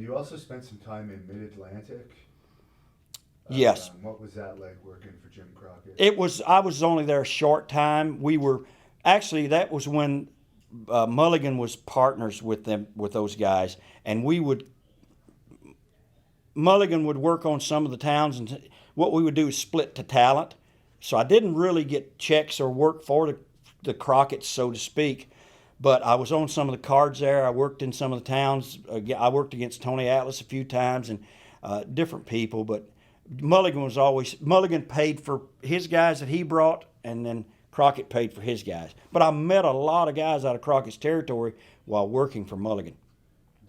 you also spent some time in Mid-Atlantic. Yes. What was that like working for Jim Crockett? I was only there a short time. Actually, that was when Mulligan was partners with those guys, and Mulligan would work on some of the towns, and what we would do is split to talent. So I didn't really get checks or work for the Crockett's, so to speak, but I was on some of the cards there. I worked in some of the towns. I worked against Tony Atlas a few times and different people, but Mulligan paid for his guys that he brought, and then Crockett paid for his guys. But I met a lot of guys out of Crockett's territory while working for Mulligan.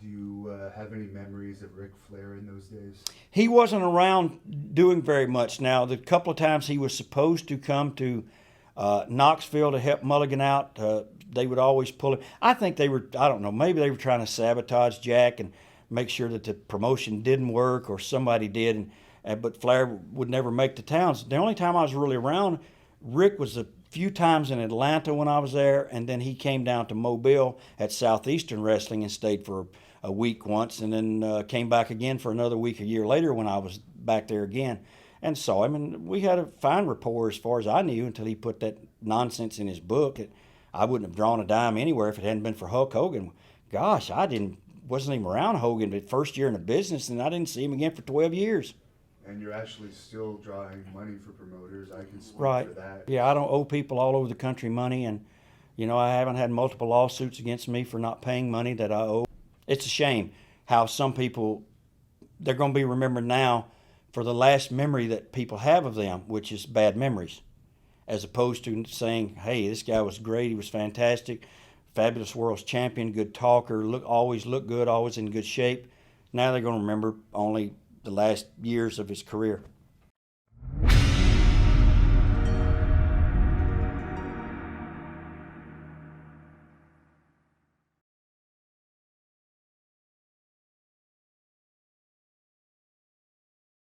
Do you have any memories of Ric Flair in those days? He wasn't around doing very much. Now, the couple of times he was supposed to come to Knoxville to help Mulligan out, they would always pull him. I think I don't know, maybe they were trying to sabotage Jack and make sure that the promotion didn't work, or somebody did. But Flair would never make the towns. The only time I was really around Rick was a few times in Atlanta when I was there, and then he came down to Mobile at Southeastern Wrestling and stayed for a week once, and then came back again for another week a year later when I was back there again and saw him. And we had a fine rapport as far as I knew until he put that nonsense in his book. I wouldn't have drawn a dime anywhere if it hadn't been for Hulk Hogan. Gosh, wasn't even around Hogan the first year in the business, and I didn't see him again for 12 years. And you're actually still drawing money for promoters. I can speak Right. for that. Yeah, I don't owe people all over the country money, and I haven't had multiple lawsuits against me for not paying money that I owe. It's a shame how some people, they're going to be remembered now for the last memory that people have of them, which is bad memories, as opposed to saying, hey, this guy was great, he was fantastic, fabulous world's champion, good talker, always looked good, always in good shape. Now they're going to remember only the last years of his career.